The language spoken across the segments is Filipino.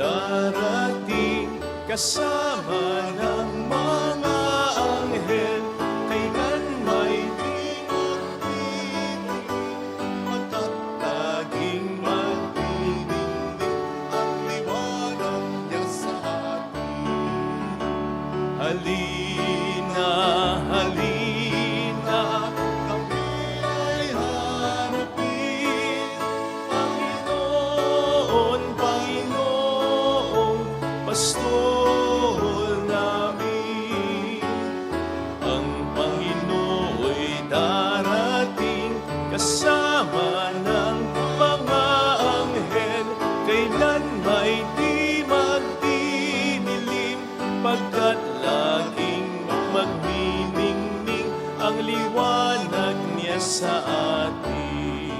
darating kasama ng mga anghel, kailan may di magtitingin, pagkat laging magdidingding ang liwanag niya sa atin. Halina, halina, kami ay hanapin. Panginoon, Panginoon, Pastor namin. Ang Panginoo'y darating kasama ng mga anghel, kailan may di magdidilim, pagkat laging magniningning ang liwanag niya sa atin.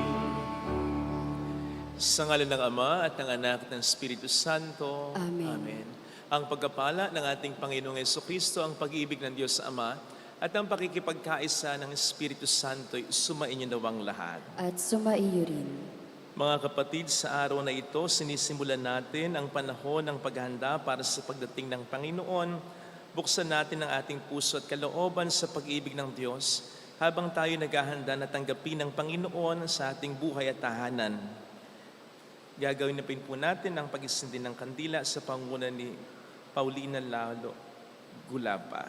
Sa ngalan ng Ama at ng Anak at ng Espiritu Santo. Amen. Ang pagkapala ng ating Panginoong Jesucristo, ang pag-ibig ng Diyos sa Ama, at ang pakikipagkaisa ng Espiritu Santo ay sumainyo nawang lahat. At sumaiyo rin. Mga kapatid, sa araw na ito, sinisimulan natin ang panahon ng paghahanda para sa pagdating ng Panginoon. Buksan natin ang ating puso at kalooban sa pag-ibig ng Diyos habang tayo naghahanda na tanggapin ng Panginoon sa ating buhay at tahanan. Gagawin na po natin ang pag-isindi ng kandila sa pangunguna ni Paulina Lalo Gulapa.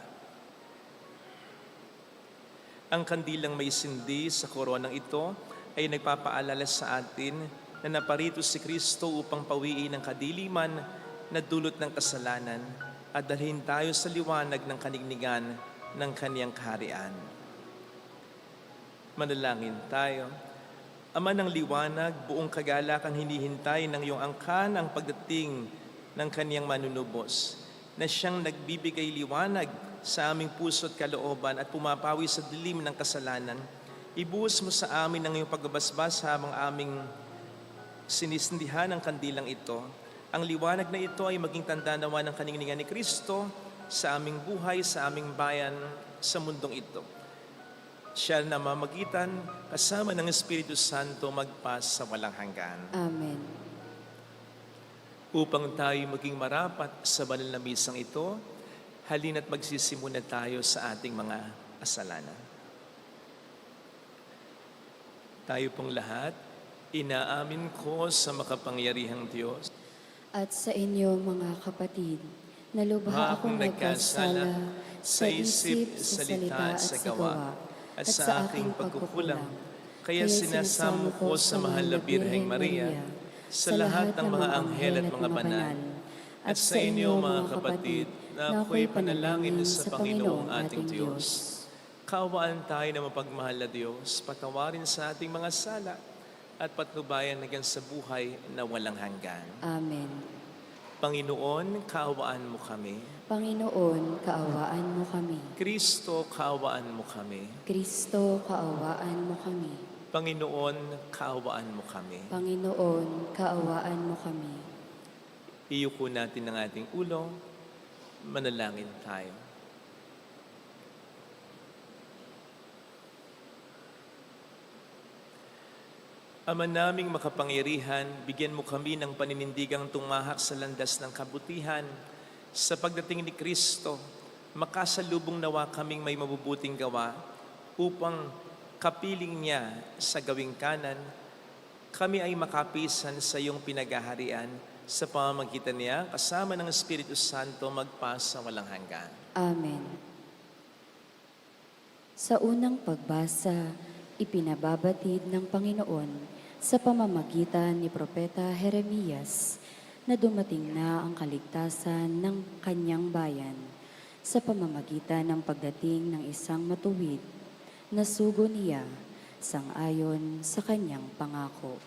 Ang kandilang may sindi sa koronang ito ay nagpapaalala sa atin na naparito si Kristo upang pawiin ang kadiliman na dulot ng kasalanan at dalhin tayo sa liwanag ng kanignigan ng kaniyang kaharian. Manalangin tayo. Ama ng liwanag, buong kagalakan hinihintay ng iyong angkan ang pagdating ng kaniyang manunubos, na siyang nagbibigay liwanag sa aming puso at kalooban at pumapawi sa dilim ng kasalanan. Ibuhos mo sa amin ang iyong pagbabasbas habang aming sinisindihan ang kandilang ito. Ang liwanag na ito ay maging tanda nawa ng kaningningan ni Kristo sa aming buhay, sa aming bayan, sa mundong ito. Siya na mamagitan kasama ng Espiritu Santo magpas sa walang hanggan. Amen. Upang tayo maging marapat sa banal na misang ito, halina't magsisimula tayo sa ating mga kasalanan. Tayo pong lahat, inaamin ko sa makapangyarihang Diyos At sa inyo mga kapatid, na lubha akong nagkasala sa isip, sa salita at sa gawa, at sa aking pagkukulang. Kaya sinasamo ko sa mahal na Birheng Maria, sa lahat ng mga anghel at mga banal, at sa inyo mga kapatid, na ako'y panalangin sa Panginoong ating Diyos. Kaawaan tayo na mapagmahal na Diyos, patawarin sa ating mga sala, at patnubayan hanggang sa buhay na walang hanggan. Amen. Panginoon, kaawaan mo kami. Panginoon, kaawaan mo kami. Kristo, kaawaan mo kami. Kristo, kaawaan mo kami. Panginoon, kaawaan mo kami. Panginoon, kaawaan mo kami. Iyuko natin ang ating ulo, manalangin tayo. Ama naming makapangyarihan, bigyan mo kami ng paninindigang tumahak sa landas ng kabutihan. Sa pagdating ni Kristo, makasalubong nawa kaming may mabubuting gawa upang kapiling niya sa gawing kanan, kami ay makapisan sa iyong pinagaharian sa pamamagitan niya kasama ng Espiritu Santo magpas sa walang hanggan. Amen. Sa unang pagbasa, ipinababatid ng Panginoon sa pamamagitan ni Propeta Jeremias na dumating na ang kaligtasan ng kanyang bayan sa pamamagitan ng pagdating ng isang matuwid na sugo niya sang-ayon sa kanyang pangako.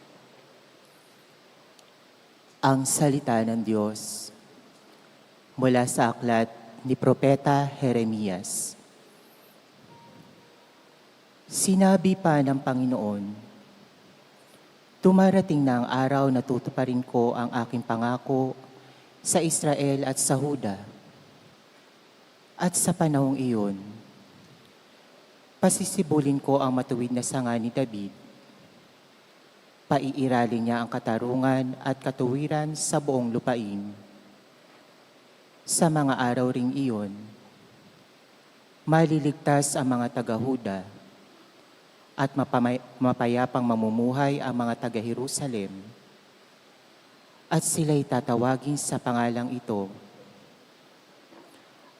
Ang salita ng Diyos mula sa aklat ni Propeta Jeremias. Sinabi pa ng Panginoon, dumarating na ang araw na tutuparin ko ang aking pangako sa Israel at sa Huda. At sa panahong iyon, pasisibulin ko ang matuwid na sanga ni David Paiiralin niya ang katarungan at katuwiran sa buong lupain. Sa mga araw ring iyon, maliligtas ang mga taga-Huda at mapayapang mamumuhay ang mga taga-Jerusalem. At sila'y tatawagin sa pangalang ito,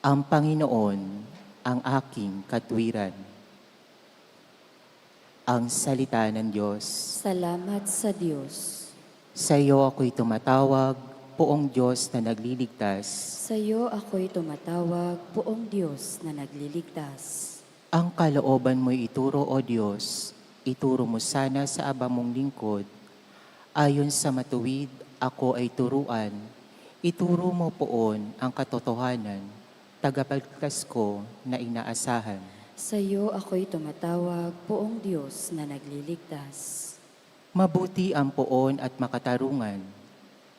ang Panginoon ang aking katwiran. Ang salita ng Diyos. Salamat sa Diyos. Sa iyo ako'y tumatawag, poong Diyos na nagliligtas. Sa iyo ako'y tumatawag, poong Diyos na nagliligtas. Ang kalooban mo'y ituro, O Diyos, ituro mo sana sa aba mong lingkod. Ayon sa matuwid, ako ay turuan. Ituro mo poon ang katotohanan, tagapagligtas ko na inaasahan. Sa iyo ako'y tumatawag, poong Diyos na nagliligtas. Mabuti ang poon at makatarungan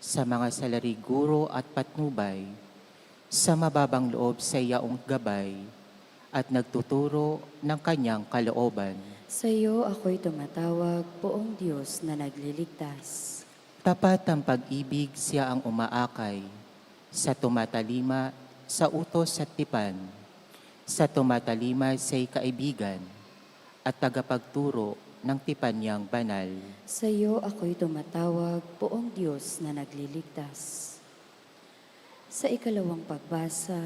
sa mga salariguro at patnubay, sa mababang loob sa iyaong gabay, at nagtuturo ng kanyang kalooban. Sa iyo ako'y tumatawag, poong Diyos na nagliligtas. Tapat ang pag-ibig, siya ang umaakay, sa tumatalima, sa utos at tipan, sa tumatalima siya'y kaibigan, at tagapagturo ng tipan niyang banal. Sa iyo ako'y tumatawag, poong Diyos na nagliligtas. Sa ikalawang pagbasa,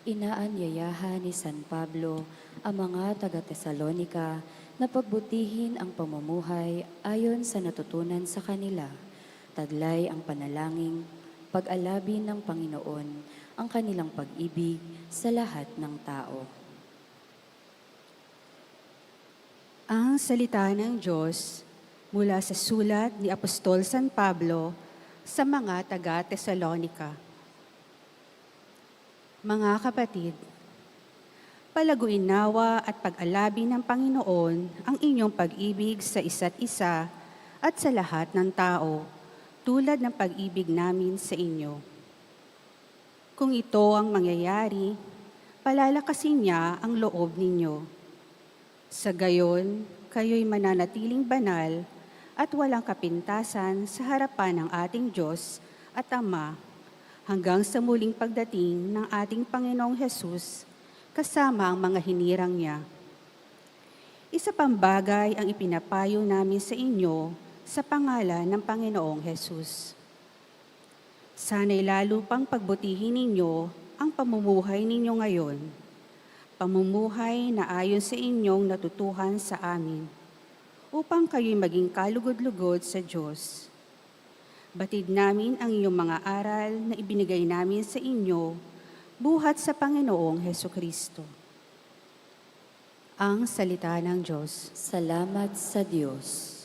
inaanyayahan ni San Pablo ang mga taga-Tesalonika na pagbutihin ang pamumuhay ayon sa natutunan sa kanila. Taglay ang panalangin, pag-alabi ng Panginoon ang kanilang pag-ibig sa lahat ng tao. Ang salita ng Diyos mula sa sulat ni Apostol San Pablo sa mga taga-Tesalonika. Mga kapatid, palaguin nawa at pag-alabi ng Panginoon ang inyong pag-ibig sa isa't isa at sa lahat ng tao, tulad ng pag-ibig namin sa inyo. Kung ito ang mangyayari, palalakasin niya ang loob ninyo. Sa gayon, kayo'y mananatiling banal at walang kapintasan sa harapan ng ating Diyos at Ama hanggang sa muling pagdating ng ating Panginoong Hesus kasama ang mga hinirang niya. Isa pang bagay ang ipinapayo namin sa inyo sa pangalan ng Panginoong Hesus. Sana'y lalo pang pagbutihin ninyo ang pamumuhay ninyo ngayon, pamumuhay na ayon sa inyong natutuhan sa amin, upang kayo'y maging kalugod-lugod sa Diyos. Batid namin ang iyong mga aral na ibinigay namin sa inyo, buhat sa Panginoong Hesukristo. Ang salita ng Diyos. Salamat sa Diyos.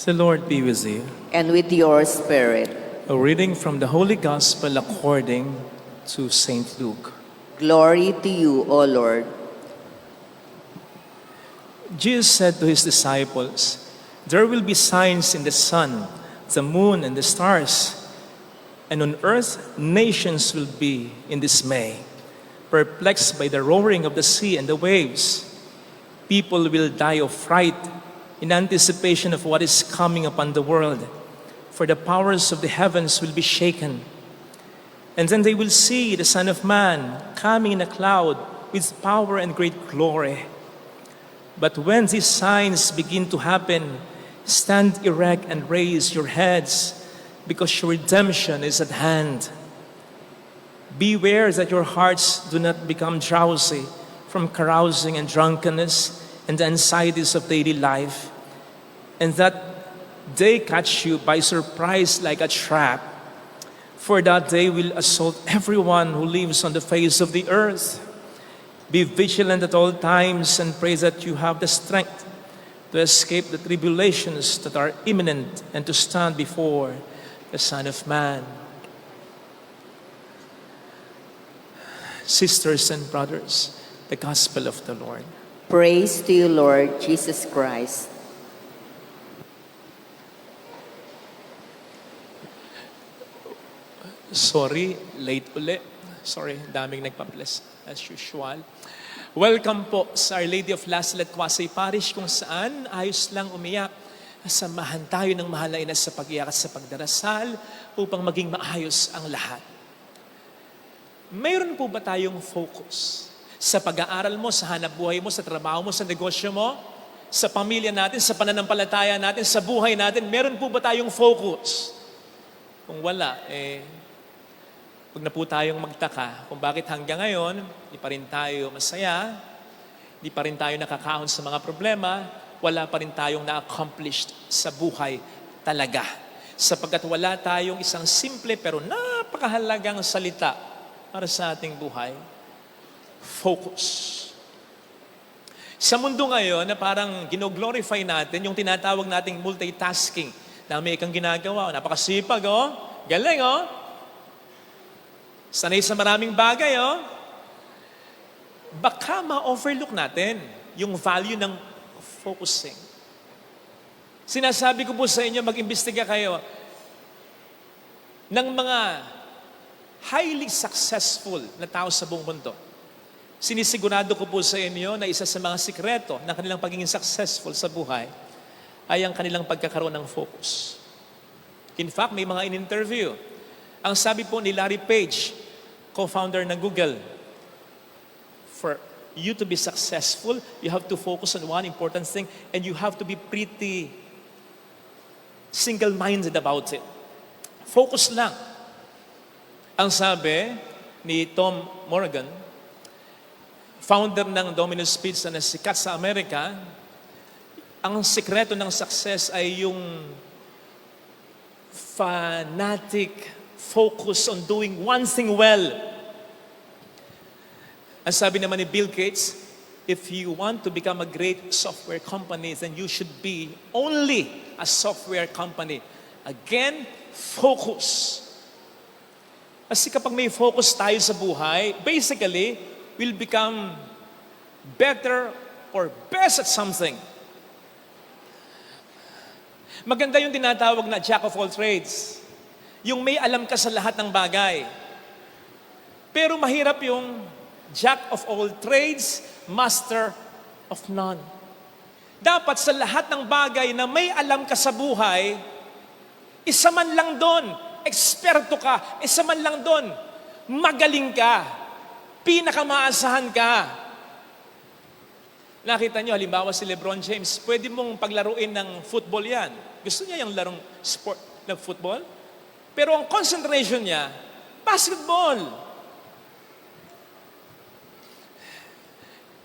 The Lord be with you. And with your spirit. A reading from the Holy Gospel according to St. Luke. Glory to you, O Lord. Jesus said to his disciples, "There will be signs in the sun, the moon, and the stars, and on earth nations will be in dismay, perplexed by the roaring of the sea and the waves. People will die of fright in anticipation of what is coming upon the world. for the powers of the heavens will be shaken. And then they will see the Son of Man coming in a cloud with power and great glory. But when these signs begin to happen, stand erect and raise your heads, because your redemption is at hand. Beware that your hearts do not become drowsy from carousing and drunkenness and the anxieties of daily life, and that they catch you by surprise like a trap. For that day will assault everyone who lives on the face of the earth. Be vigilant at all times and pray that you have the strength to escape the tribulations that are imminent and to stand before the Son of Man. Sisters and brothers, the Gospel of the Lord. Praise to you, Lord Jesus Christ. Sorry, late uli. Sorry, daming nagpa-bless as usual. Welcome po sa Our Lady of Lasal at Kwasay Parish, kung saan ayos lang umiyak. Samahan tayo ng mahal na ina sa pag-iyak at sa pagdarasal upang maging maayos ang lahat. Mayroon po ba tayong focus sa pag-aaral mo, sa hanap buhay mo, sa trabaho mo, sa negosyo mo, sa pamilya natin, sa pananampalataya natin, sa buhay natin? Meron po ba tayong focus? Kung wala, huwag na po tayong magtaka kung bakit hanggang ngayon, di pa rin tayo masaya, di pa rin tayo nakakaahon sa mga problema, wala pa rin tayong na-accomplished sa buhay talaga. Sapagkat wala tayong isang simple pero napakahalagang salita para sa ating buhay. Focus. Sa mundo ngayon na parang gino-glorify natin yung tinatawag nating multitasking. Dami kang ginagawa, napakasipag, galing, sanay sa maraming bagay, baka ma-overlook natin yung value ng focusing. Sinasabi ko po sa inyo, mag-imbestiga kayo ng mga highly successful na tao sa buong mundo. Sinisigurado ko po sa inyo na isa sa mga sikreto ng kanilang pagiging successful sa buhay ay ang kanilang pagkakaroon ng focus. In fact, may mga in-interview. Ang sabi po ni Larry Page, co-founder ng Google, for you to be successful, you have to focus on one important thing and you have to be pretty single-minded about it. Focus lang. Ang sabi ni Tom Morgan, founder ng Domino's Pizza na sikat sa Amerika, ang sikreto ng success ay yung fanatic focus on doing one thing well. Ang sabi naman ni Bill Gates, if you want to become a great software company, then you should be only a software company. Again, focus. Kasi kapag may focus tayo sa buhay, basically, we'll become better or best at something. Maganda yung tinatawag na jack of all trades. Yung may alam ka sa lahat ng bagay. Pero mahirap yung jack of all trades, master of none. Dapat sa lahat ng bagay na may alam ka sa buhay, isa man lang doon, eksperto ka, isa man lang doon, magaling ka, pinakamaasahan ka. Nakita nyo, halimbawa si LeBron James, pwede mong paglaruin ng football yan. Gusto niya yung larong sport ng football? Pero ang concentration niya, basketball.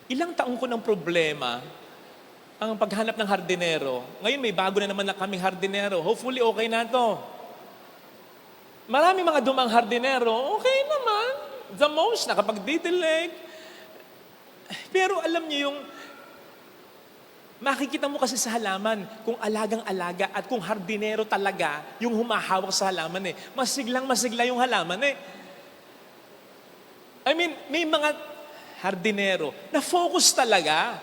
Ilang taong ko ng problema ang paghanap ng hardinero. Ngayon may bago na naman na kaming hardinero. Hopefully okay na to. Marami mga dumang hardinero, okay naman. The most, nakapag-didilig. Pero alam niyo yung makikita mo kasi sa halaman kung alagang-alaga at kung hardinero talaga yung humahawak sa halaman masiglang-masigla yung halaman I mean, may mga hardinero na focus talaga.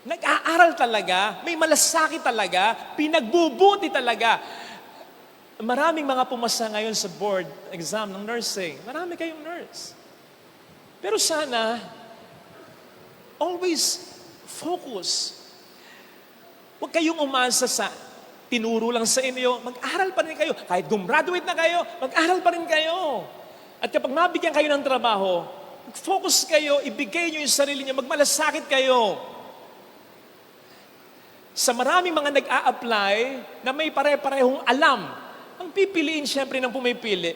Nag-aaral talaga, may malasakit talaga, pinagbubuti talaga. Maraming mga pumasa ngayon sa board exam ng nursing. Marami kayong nurse. Pero sana, always focus. Huwag kayong umasa sa tinuro lang sa inyo, mag-aral pa rin kayo. Kahit gumraduate na kayo, mag-aral pa rin kayo. At kapag mabigyan kayo ng trabaho, focus kayo, ibigay nyo yung sarili nyo, magmalasakit kayo. Sa maraming mga nag-a-apply na may pare-parehong alam, ang pipiliin siyempre ng pumipili,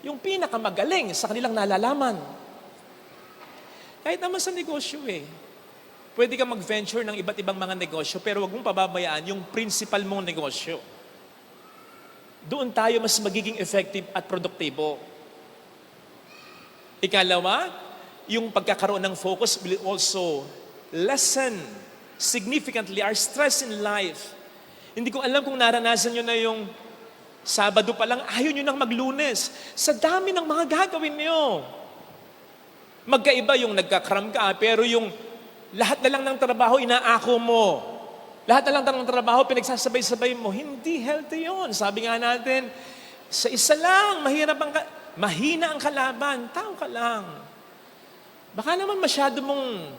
yung pinakamagaling sa kanilang nalalaman. Kahit naman sa negosyo pwede kang mag-venture ng iba't ibang mga negosyo, pero huwag mong pababayaan yung principal mong negosyo. Doon tayo mas magiging effective at produktibo. Ikalawa, yung pagkakaroon ng focus will also lessen significantly our stress in life. Hindi ko alam kung naranasan nyo na yung Sabado pa lang, ayaw nyo nang mag-Lunes. Sa dami ng mga gagawin nyo. Magkaiba yung nagkakram ka, pero yung lahat na lang ng trabaho, inaako mo. Lahat na lang ng trabaho, pinagsasabay-sabay mo. Hindi healthy yun. Sabi nga natin, sa isa lang, mahina ang kalaban. Tao ka lang. Baka naman masyado mong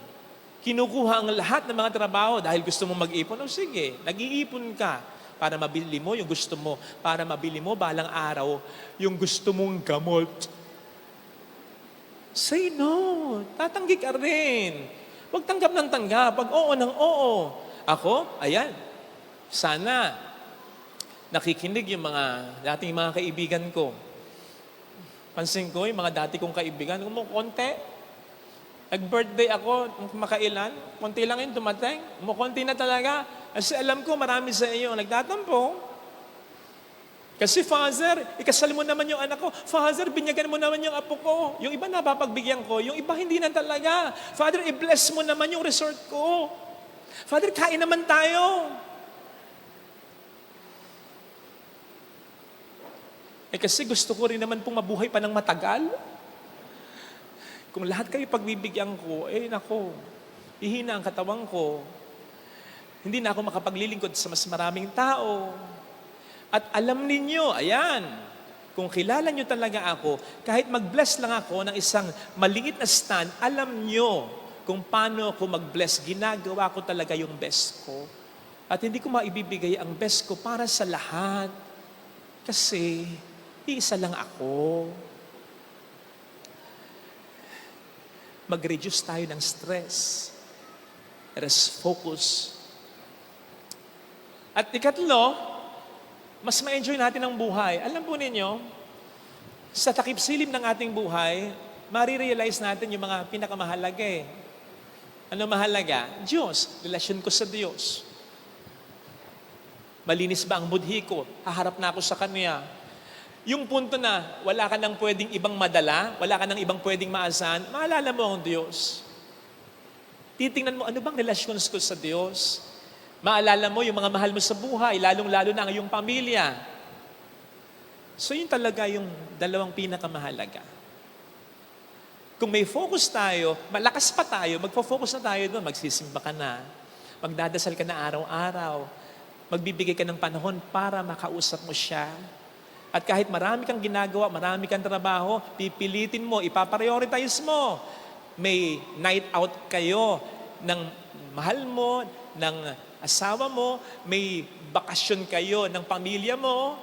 kinukuha ang lahat ng mga trabaho dahil gusto mong mag-ipon. O sige, nag-iipon ka para mabili mo yung gusto mo. Para mabili mo balang araw yung gusto mong gamot. Say no. Tatanggi ka rin. Huwag tanggap ng tanggap. Pag oo ng oo. Ako, ayan, sana nakikinig yung mga dating mga kaibigan ko. Pansin ko yung mga dati kong kaibigan, konti. Nag-birthday ako, makailan, konti lang yung dumating. Konti na talaga. Kasi alam ko, marami sa iyo nagtatampo. Kasi Father, ikasal mo naman yung anak ko. Father, binyagan mo naman yung apo ko. Yung iba napapagbigyan ko, yung iba hindi na talaga. Father, i-bless mo naman yung resort ko. Father, kain naman tayo. Kasi gusto ko rin naman pong mabuhay pa ng matagal. Kung lahat kayo pagbibigyan ko, nako, ihina ang katawan ko. Hindi na ako makapaglilingkod sa mas maraming tao. At alam ninyo, ayan, kung kilala nyo talaga ako, kahit mag-bless lang ako ng isang maliit na stand, alam nyo kung paano ako mag-bless. Ginagawa ko talaga yung best ko. At hindi ko maibibigay ang best ko para sa lahat. Kasi, iisa lang ako. Mag-reduce tayo ng stress. Let us focus. At ikatlo, mas ma-enjoy natin ang buhay. Alam po ninyo, sa takip silim ng ating buhay, marirealize natin yung mga pinakamahalaga Ano mahalaga? Diyos, relasyon ko sa Diyos. Malinis ba ang budhi ko? Haharap na ako sa Kanya. Yung punto na wala ka nang pwedeng ibang madala, wala ka nang ibang pwedeng maasahan, maalala mo ang Diyos. Titingnan mo, ano bang relasyon ko sa Diyos? Maalala mo yung mga mahal mo sa buhay, lalong-lalo na ang iyong pamilya. So yun talaga yung dalawang pinakamahalaga. Kung may focus tayo, malakas pa tayo, magfo-focus na tayo doon, magsisimba ka na, magdadasal ka na araw-araw, magbibigay ka ng panahon para makausap mo siya. At kahit marami kang ginagawa, marami kang trabaho, pipilitin mo, ipaprioritize mo. May night out kayo ng mahal mo, ng asawa mo, may bakasyon kayo ng pamilya mo.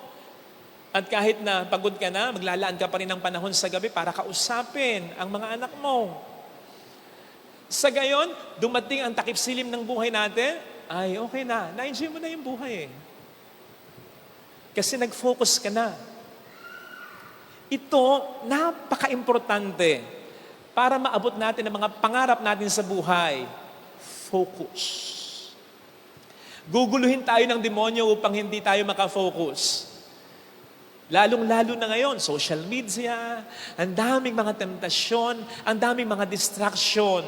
At kahit na pagod ka na, maglalaan ka pa rin ng panahon sa gabi para kausapin ang mga anak mo. Sa gayon, dumating ang takip silim ng buhay natin, ay okay na, na-enjoy mo na yung buhay Kasi nag-focus ka na. Ito, napaka-importante para maabot natin ang mga pangarap natin sa buhay. Focus. Guguluhin tayo ng demonyo upang hindi tayo makafocus. Lalong-lalo na ngayon, social media, ang daming mga temptasyon, ang daming mga distraction.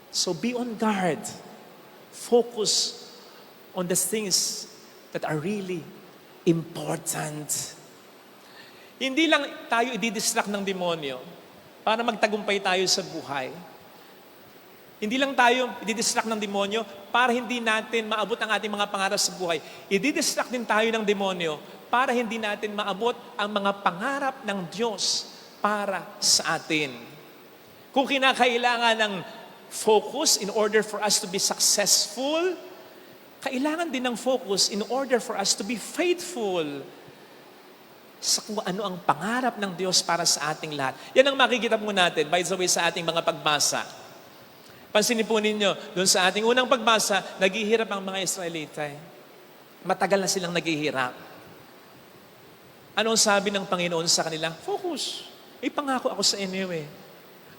So be on guard. Focus on the things that are really important. Hindi lang tayo i-distract ng demonyo para magtagumpay tayo sa buhay. Hindi lang tayo i-distract ng demonyo para hindi natin maabot ang ating mga pangarap sa buhay. I-distract din tayo ng demonyo para hindi natin maabot ang mga pangarap ng Diyos para sa atin. Kung kinakailangan ng focus in order for us to be successful, kailangan din ng focus in order for us to be faithful sa kung ano ang pangarap ng Diyos para sa ating lahat. Yan ang makikita po natin, by the way, sa ating mga pagbasa. Pansinin po ninyo, doon sa ating unang pagbasa, naghihirap ang mga Israelita. Matagal na silang naghihirap. Ano ang sabi ng Panginoon sa kanila? Focus. May pangako ako sa inyo eh.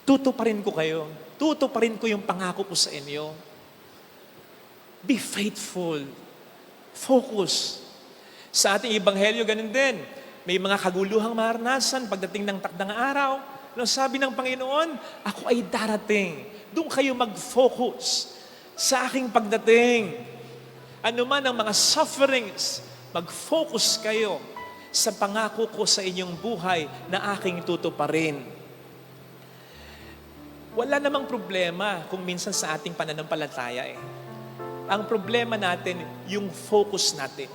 Tutuparin ko kayo. Tutuparin ko yung pangako ko sa inyo. Be faithful. Focus. Sa ating ebanghelyo, ganun din. May mga kaguluhang maranasan pagdating ng takdang araw. Ano sabi ng Panginoon? Ako ay darating. Doon kayo mag-focus sa aking pagdating. Ano man ang mga sufferings, mag-focus kayo sa pangako ko sa inyong buhay na aking tutuparin. Wala namang problema kung minsan sa ating pananampalataya eh. Ang problema natin, yung focus natin.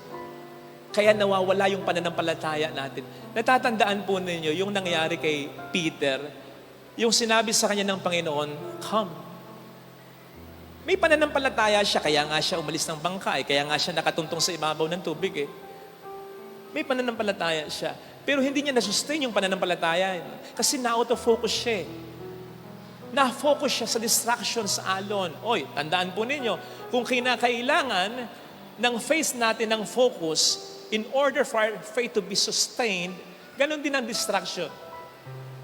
Kaya nawawala yung pananampalataya natin. Natatandaan po ninyo yung nangyari kay Peter, yung sinabi sa kanya ng Panginoon, come. May pananampalataya siya, kaya nga siya umalis ng bangka, kaya nga siya nakatuntong sa ibabaw ng tubig. May pananampalataya siya. Pero hindi niya nasustain yung pananampalataya. Kasi na-out of focus siya. Na-focus siya sa distraction sa alon. Oy, tandaan po ninyo, kung kinakailangan ng faith natin ng focus, in order for our faith to be sustained, ganun din ang distraction.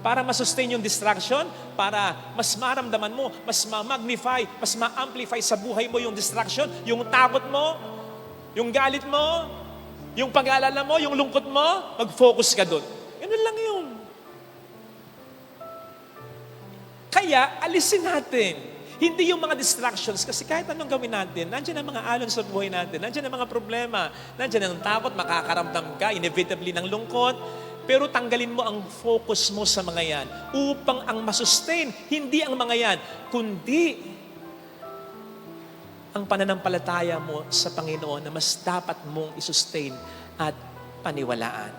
Para masustain yung distraction, para mas maramdaman mo, mas ma-magnify, mas ma-amplify sa buhay mo yung distraction, yung takot mo, yung galit mo, yung pag-aalala mo, yung lungkot mo, mag-focus ka doon. Ganun lang yun. Kaya, alisin natin. Hindi yung mga distractions, kasi kahit anong gawin natin, nandiyan ang mga alon sa buhay natin, nandiyan ang mga problema, nandiyan ang takot, makakaramdam ka, inevitably ng lungkot, pero tanggalin mo ang focus mo sa mga yan upang ang masustain, hindi ang mga yan, kundi ang pananampalataya mo sa Panginoon na mas dapat mong isustain at paniwalaan.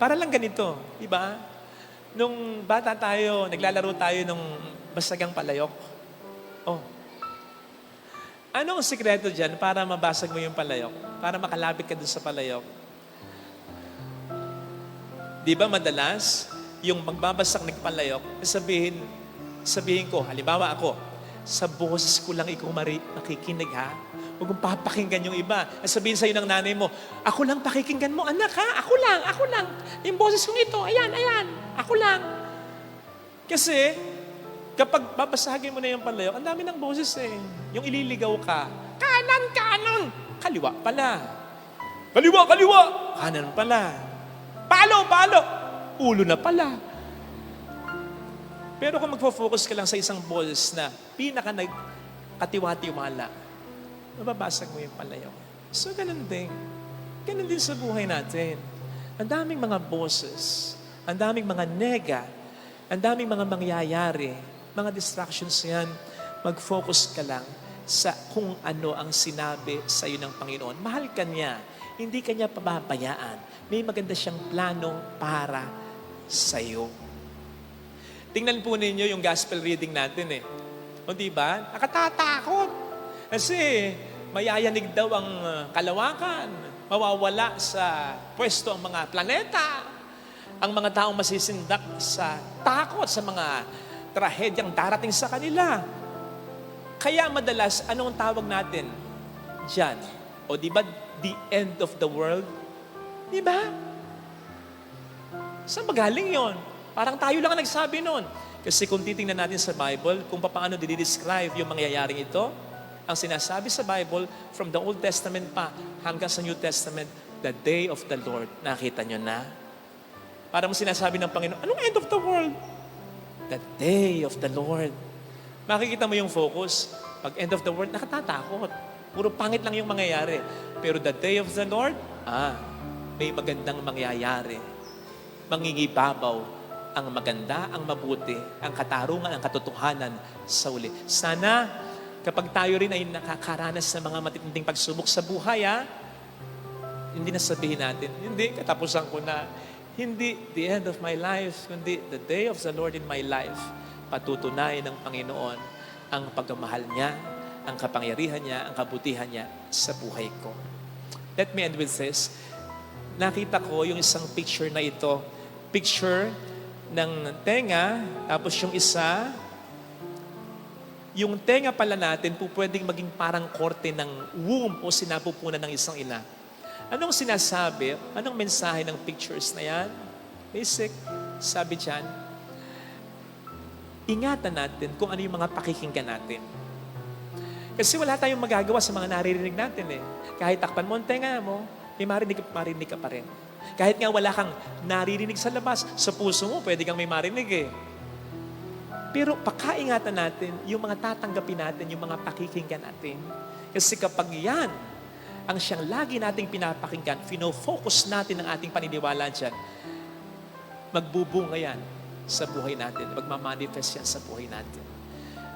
Para lang ganito, di ba? Nung bata tayo, naglalaro tayo ng basagang palayok. Oh. Ano ang sikreto dyan para mabasag mo yung palayok? Para makalapit ka dun sa palayok? Di ba madalas, yung magbabasag ng palayok, sabihin ko, halimbawa ako, sa boses ko lang ikaw makikinig ha. Huwag mong papakinggan yung iba. Sabihin sa'yo ng nanay mo, ako lang pakikinggan mo, anak ha? Ako lang. Yung boses kong ito, ayan. Ako lang. Kasi, kapag babasagin mo na yung palayok, ang dami ng boses eh. Yung ililigaw ka, kanan. Kaliwa pala. Kaliwa. Kanan pala. Palo. Ulo na pala. Pero kung magfo-focus ka lang sa isang boses na pinaka-nagkatiwa-tiwala, mababasag mo yung palayok. So, ganun din. Ganun din sa buhay natin. Ang daming mga boses, ang daming mga nega, ang daming mga mangyayari, mga distractions yan. Mag-focus ka lang sa kung ano ang sinabi sa iyo ng Panginoon. Mahal ka niya. Hindi ka niya pababayaan. May maganda siyang plano para sa iyo. Tingnan po ninyo yung gospel reading natin eh. O diba? Nakatatakot. Kasi mayayanig daw ang kalawakan. Mawawala sa pwesto ang mga planeta. Ang mga taong masisindak sa takot, sa mga trahedyang darating sa kanila. Kaya madalas, anong tawag natin diyan? O diba, the end of the world? Diba? Saan magaling yon? Parang tayo lang ang nagsabi nun. Kasi kung titingnan natin sa Bible, kung paano dinidescribe yung mangyayaring ito, ang sinasabi sa Bible, from the Old Testament pa hanggang sa New Testament, the day of the Lord. Nakita nyo na? Parang sinasabi ng Panginoon, anong end of the world? The day of the Lord. Makikita mo yung focus. Pag end of the world, nakatatakot. Puro pangit lang yung mangyayari. Pero the day of the Lord, may magandang mangyayari. Mangingibabaw ang maganda, ang mabuti, ang katarungan, ang katotohanan sa uli. Sana, kapag tayo rin ay nakakaranas sa mga matitinding pagsubok sa buhay, hindi na sabihin natin, hindi, katapusan ko na. Hindi the end of my life, kundi the day of the Lord in my life. Patutunayan ng Panginoon ang pagmamahal niya, ang kapangyarihan niya, ang kabutihan niya sa buhay ko. Let me end with this. Nakita ko yung isang picture na ito. Picture ng tenga, tapos yung tenga pala natin po pwedeng maging parang korte ng womb o sinapupunan ng isang ina. Anong sinasabi? Anong mensahe ng pictures na yan? Basic, sabi dyan, ingatan natin kung ano yung mga pakikinggan natin. Kasi wala tayong magagawa sa mga naririnig natin eh. Kahit takpan mo ang tenga mo, may marinig ka pa rin. Kahit nga wala kang naririnig sa labas, sa puso mo, pwede kang may marinig eh. Pero pakaingatan natin yung mga tatanggapin natin, yung mga pakikinggan natin. Kasi kapag yan, ang siyang lagi nating pinapakinggan, fino-focus natin ang ating paniniwala dyan, magbubunga yan sa buhay natin, magmamanifest yan sa buhay natin.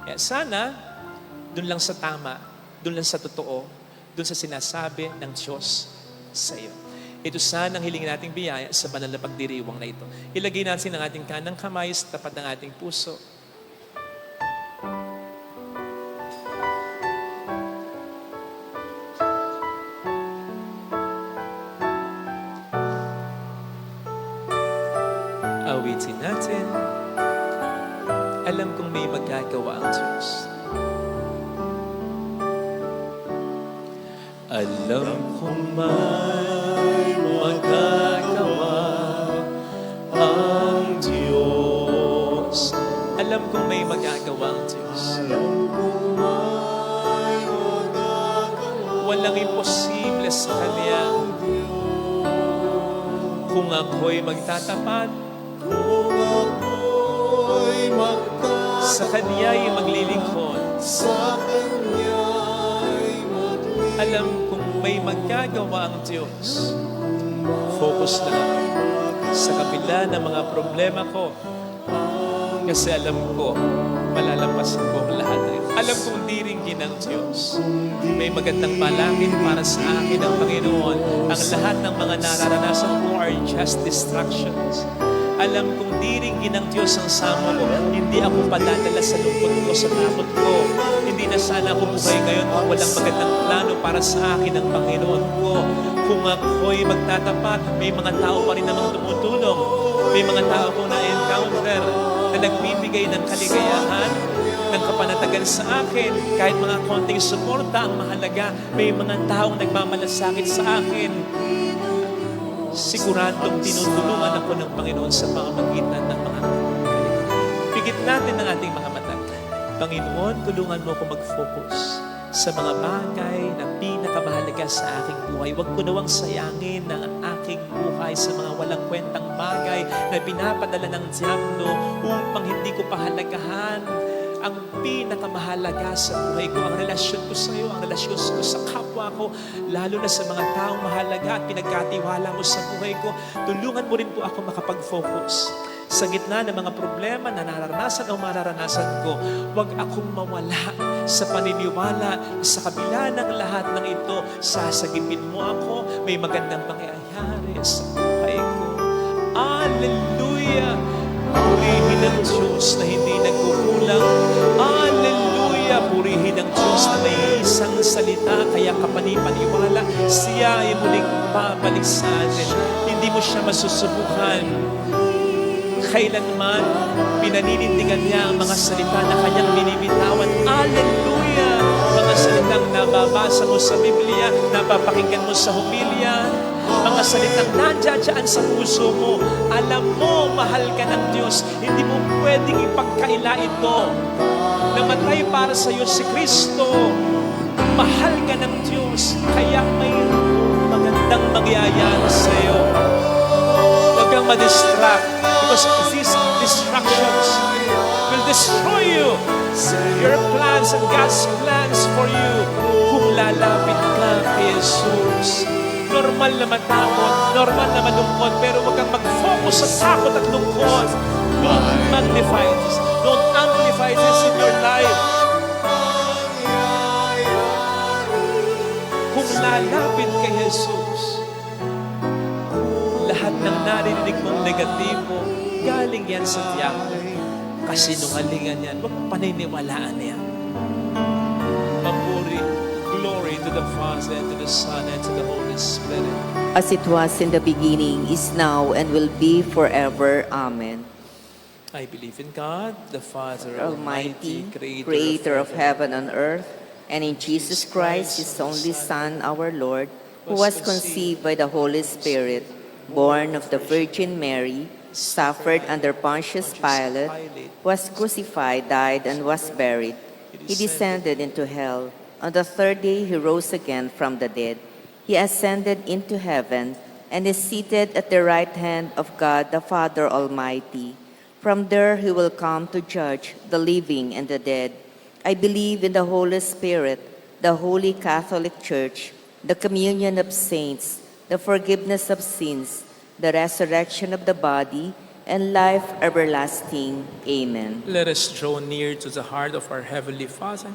Kaya sana, dun lang sa tama, dun lang sa totoo, dun sa sinasabi ng Diyos sa iyo. Ito sana ang hilingin nating biyaya sa banal na pagdiriwang na ito. Ilagay natin ang ating kanang kamay sa tapat ng ating puso. Awitin natin. Alam kong may magagawa ang Diyos. Alam kong may magagawa ang Diyos. Alam kong may magagawa ang Diyos. Walang imposible sa Kanya. Kung ako'y magtatapat, sa Kanya'y maglilingkod. Alam kong may magagawa ang Diyos. Focus lang ako sa kabila ng mga problema ko. Kasi alam ko, malalampasan ko ang lahat rin. Alam kong diringgin ng Diyos. May magandang balangin para sa akin ng Panginoon. Ang lahat ng mga nararanasan ko are just distractions. Alam kong diringgin ng Diyos ang samo ko. Hindi ako padadala sa lungkot ko, sa takot ko. Hindi na sana ako buhay ngayon kung walang magandang plano para sa akin ng Panginoon ko. Kung ako'y magtatapat, may mga tao pa rin namang tumutulong. May mga tao kong na-encounter na nagbibigay ng kaligayahan, ng kapanatagan sa akin. Kahit mga konting suporta ang mahalaga, may mga taong nagmamalasakit sa akin. Siguradong tinutulungan ako ng Panginoon sa pamamagitan ng mga pigit natin ang ating mga mata. Panginoon, tulungan mo ako mag-focus sa mga bagay na pinakamahalaga sa aking buhay. Huwag ko nawang sayangin ang aking buhay sa mga walang kwentang bagay na pinapadala ng diablo upang hindi ko pahalagahan ang pinakamahalaga sa buhay ko, ang relasyon ko sa iyo, ang relasyon ko sa kapwa ko, lalo na sa mga taong mahalaga at pinagkatiwala mo sa buhay ko. Tulungan mo rin po ako makapag-focus sa gitna ng mga problema na nararanasan o mararanasan ko. Huwag akong mawala sa paniniwala sa kabila ng lahat ng ito. Sasagipin mo ako, may magandang mangyayari sa buhay ko. Hallelujah! Purihin ang Diyos na hindi nagkukulang. Hallelujah! Purihin ang Diyos na may isang salita, kaya kapanipaniwala, siya ay muling babalik sa atin. Hindi mo siya masusubukan. Kailanman, pinaninindigan niya ang mga salita na kanyang binibitawan. Hallelujah! Mga salitang nababasa mo sa Biblia, napapakinggan mo sa homilya, mga salitang nandiyan sa puso mo. Alam mo, mahal ka ng Diyos. Hindi mo pwedeng ipagkaila ito. Namatay para sa iyo si Kristo. Mahal ka ng Diyos. Kaya may magandang mangyayari sa iyo. Huwag kang ma-distract because these distractions will destroy you. Your plans and God's plans for you kung lalapit ka kay Jesus. Normal na matakot, normal na malungkot, pero huwag kang mag-focus sa takot at lungkot. Don't magnify this. Don't amplify this in your life. Kung lalapit kay Jesus, lahat ng narinig mong negatibo, galing yan sa diablo. Kasinungalingan yan. Huwag paniniwalaan yan. to the Father, and to the Son, and to the Holy Spirit. As it was in the beginning, is now, and will be forever. Amen. I believe in God, the Father Almighty, Almighty, creator of heaven and earth, and in Jesus Christ, his only Son, our Lord, who was conceived by the Holy Spirit, born of the Virgin Mary, suffered under Pontius Pilate, was crucified, died, and was buried. He descended into hell. On the third day he rose again from the dead. He ascended into heaven and is seated at the right hand of God the Father Almighty. From there he will come to judge the living and the dead. I believe in the Holy Spirit, the Holy Catholic Church, the communion of saints, the forgiveness of sins, the resurrection of the body, and life everlasting. Amen. Let us draw near to the heart of our Heavenly Father,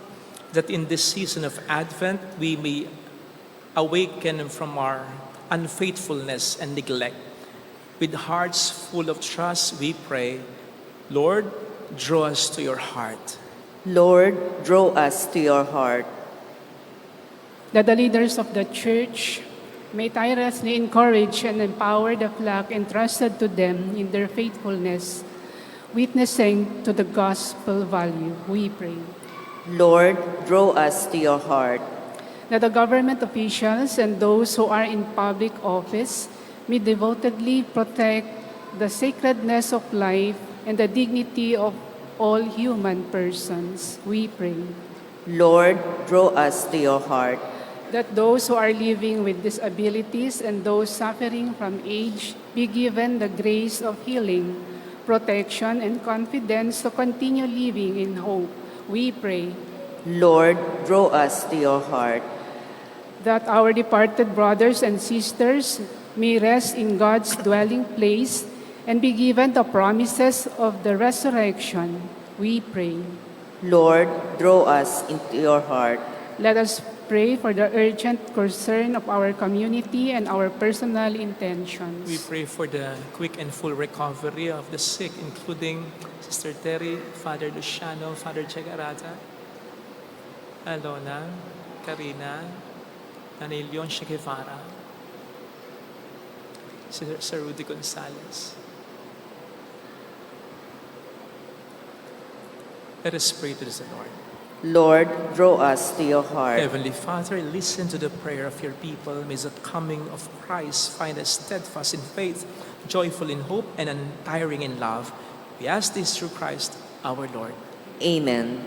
that in this season of Advent we may awaken from our unfaithfulness and neglect. With hearts full of trust, we pray, Lord, draw us to your heart. Lord, draw us to your heart. That the leaders of the Church may tirelessly encourage and empower the flock entrusted to them in their faithfulness, witnessing to the gospel value, we pray. Lord, draw us to your heart. That the government officials and those who are in public office may devotedly protect the sacredness of life and the dignity of all human persons, we pray. Lord, draw us to your heart. That those who are living with disabilities and those suffering from age be given the grace of healing, protection, and confidence to continue living in hope, we pray. Lord, draw us to your heart. That our departed brothers and sisters may rest in God's dwelling place and be given the promises of the resurrection, we pray. Lord, draw us into your heart. Let us pray for the urgent concern of our community and our personal intentions. We pray for the quick and full recovery of the sick, including Sister Terry, Father Luciano, Father Chegarata, Alona, Karina, Nanay Leon Shekevara, Sir Rudy Gonzalez. Let us pray to the Lord. Lord, draw us to your heart. Heavenly Father, listen to the prayer of your people. May the coming of Christ find us steadfast in faith, joyful in hope, and untiring in love. We ask this through Christ our Lord. Amen.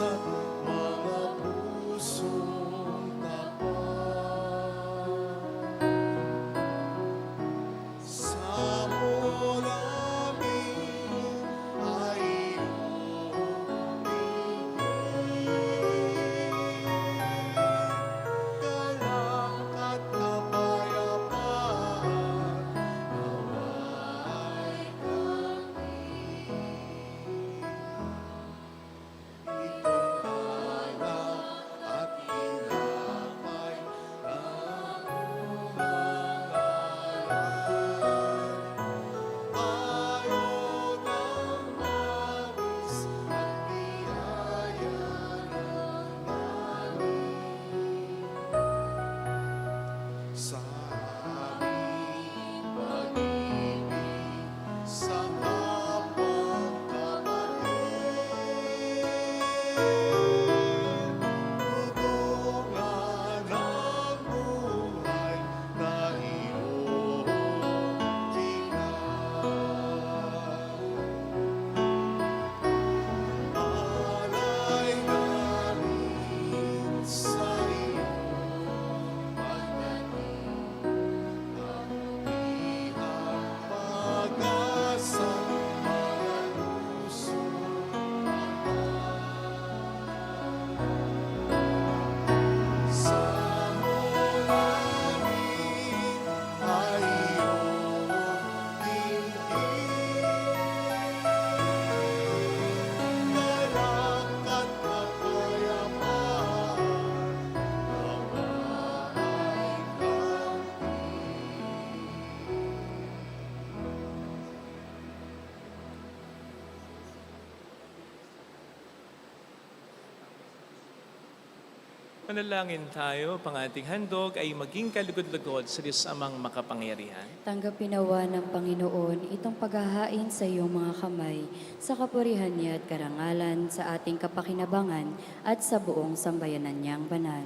at mga pusong tapat. Sa namin ay iyong galang at kapayapaan naway kami. Itong balak at hinamay ng unang aral, araw ng mawis at biyaya ng langit. Sa aming pag-ibig sa kapwa kapatid, hubungan ng buhay na iyong likha. Alay namin sa iyong pagdating, ang pag-asa mga pusong sa mulamin ay iyong tingin. Galak at kapayapaan naway kami. Manalangin tayo, pang ating handog ay maging kalugod-lugod sa Diyos Amang makapangyarihan. Tanggapin nawa ng Panginoon itong paghahain sa iyong mga kamay, sa kapurihan niya at karangalan, sa ating kapakinabangan at sa buong sambayanan niyang banal.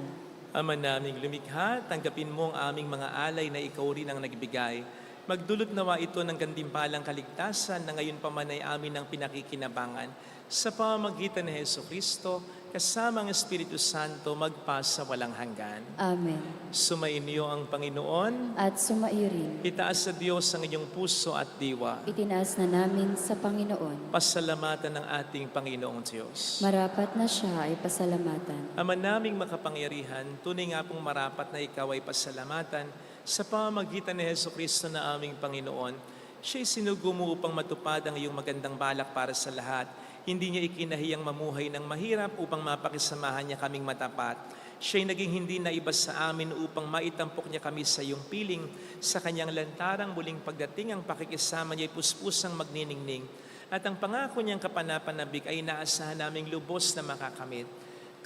Ama naming lumikha, tanggapin mo ang aming mga alay na ikaw rin ang nagbigay. Magdulot nawa ito ng gantimpalang kaligtasan na ngayon pa man ay amin ang pinakikinabangan. Sa pamamagitan ni Jesucristo, kasama ang Espiritu Santo, magpasa walang hanggan. Amen. Sumainyo ang Panginoon. At sumaiyo rin, Itaas sa Diyos ang inyong puso at diwa. itinaas na namin sa Panginoon. Pasalamatan ng ating Panginoong Diyos. Marapat na siya ay pasalamatan. Ama naming makapangyarihan, tunay nga pong marapat na ikaw ay pasalamatan sa pamamagitan ni Jesucristo na aming Panginoon. Siya'y sinugo mo upang matupad ang iyong magandang balak para sa lahat. Hindi niya ikinahiyang mamuhay ng mahirap upang mapakisamahan niya kaming matapat. Siya'y naging hindi na iba sa amin upang maitampok niya kami sa iyong piling. Sa kanyang lantarang muling pagdating, ang pakikisama niya'y puspusang magniningning. At ang pangako niyang kapanapanabik ay inaasahan naming lubos na makakamit.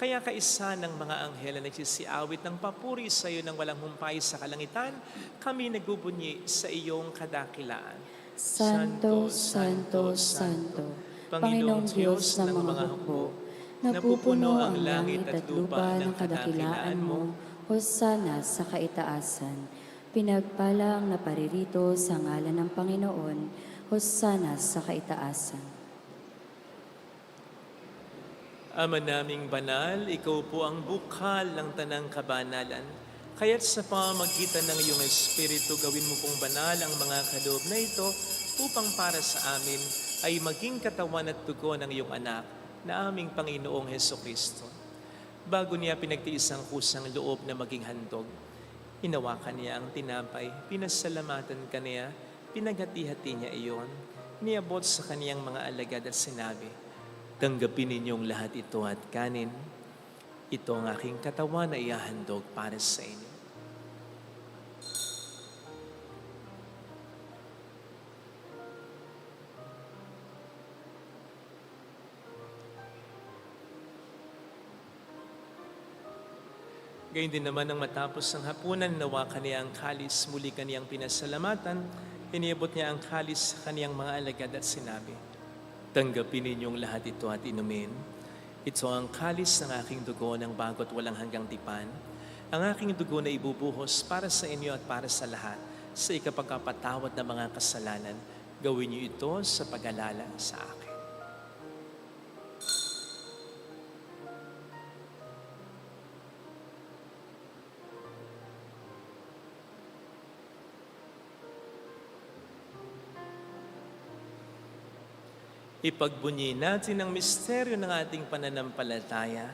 Kaya kaisa ng mga anghel na nagsisiawit ng papuri sa iyo ng walang humpay sa kalangitan, kami nagbubunyi sa iyong kadakilaan. Santo, Santo, Santo, Panginoong Diyos ng mga hukbo, napupuno ang langit at lupa ng kadakilaan mo, hosana sa kaitaasan. Pinagpala ang naparirito sa ngalan ng Panginoon, hosana sa kaitaasan. Ama naming banal, ikaw po ang bukal ng tanang kabanalan. Kaya't sa pamamagitan ng iyong Espiritu, gawin mo pong banal ang mga kaloob na ito upang para sa amin ay maging katawan at dugo ng iyong anak na aming Panginoong Hesukristo. Bago niya pinagtiis ang kusang loob na maging handog, hinawakan niya ang tinapay, pinasalamatan ka niya, pinaghati-hati niya iyon, niabot sa kaniyang mga alagad at sinabi, "Tanggapin ninyong lahat ito at kanin. Ito ang aking katawan na ihahandog para sa inyo." Gayun din naman nang matapos ang hapunan, nawakan niya ang kalis, muli kaniyang pinasalamatan, iniabot niya ang kalis sa kaniyang mga alagad at sinabi, "Tanggapin ninyong lahat ito at inumin. Ito ang kalis ng aking dugo ng bago't walang hanggang tipan. Ang aking dugo na ibubuhos para sa inyo at para sa lahat, sa ikapagkapatawad ng mga kasalanan. Gawin niyo ito sa pag-alala sa akin." Ipagbunyi natin ang misteryo ng ating pananampalataya.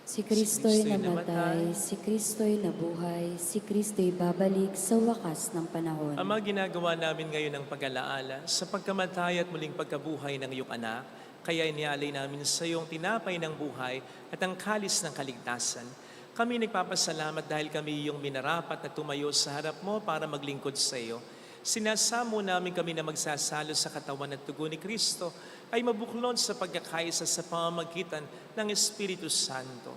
Si Kristo'y Kristo'y namatay, si Kristo'y nabuhay, si Kristo'y babalik sa wakas ng panahon. Ama, ginagawa namin ngayon ang pag-alaala sa pagkamatay at muling pagkabuhay ng iyong anak, kaya inialay namin sa iyong tinapay ng buhay at ang kalis ng kaligtasan. Kami nagpapasalamat dahil kami iyong minarapat na tumayo sa harap mo para maglingkod sa iyo. Sinasamo namin kami na magsasalo sa katawan at dugo ni Kristo ay mabuklod sa pagkakaisa sa pamamagitan ng Espiritu Santo.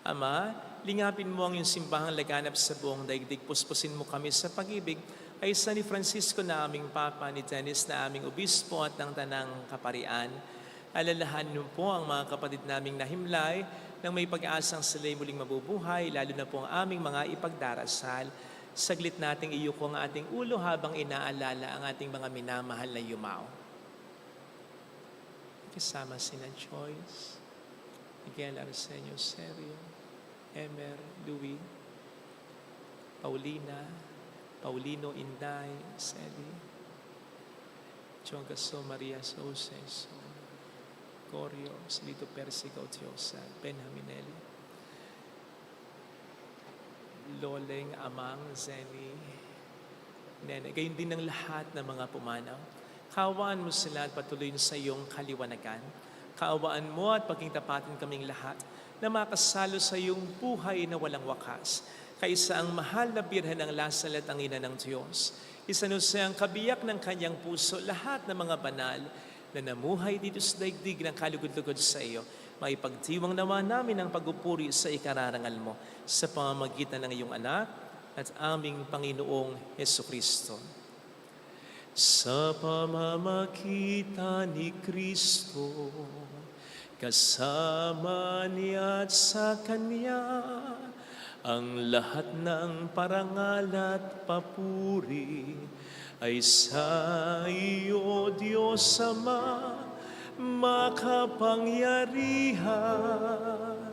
Ama, lingapin mo ang iyong simbahang laganap sa buong daigdig. Puspusin mo kami sa pag-ibig ay sa ni Francisco na aming Papa, ni Dennis na aming Obispo at ng Tanang Kaparian. Alalahanin mo po ang mga kapatid naming nahimlay nang may pag-asang sila'y muling mabubuhay, lalo na po ang aming mga ipagdarasal. Saglit nating iyuko ang ating ulo habang inaalala ang ating mga minamahal na yumao. Kasama sina Joyce, Miguel Arsenio Serio, Emer, Louis, Paulina, Paulino Inday, Sally, Chongaso Maria Sauceso, Corio, Silito Persico Tiosa, Benjaminelli, Loleng, Amang, Zeni, Nene, gayon din ng lahat ng mga pumanaw. Kaawaan mo sila at patuloyin sa iyong kaliwanagan. Kaawaan mo at pagkingtapatin kaming lahat na makasalo sa iyong buhay na walang wakas. Kaisa ang mahal na birhen ng Lasal at ang ina ng Diyos. Isanusa ang kabiyak ng kanyang puso lahat ng mga banal na namuhay dito sa daigdig ng kalugod-lugod sa iyo. Maipagdiwang nawa namin ang pagpupuri sa ikararangal mo sa pamamagitan ng iyong anak at aming Panginoong Hesukristo. Sa pamamagitan ni Kristo, kasama niya at sa Kanya, ang lahat ng parangal at papuri ay sa iyo, Diyos Ama, makapangyarihan,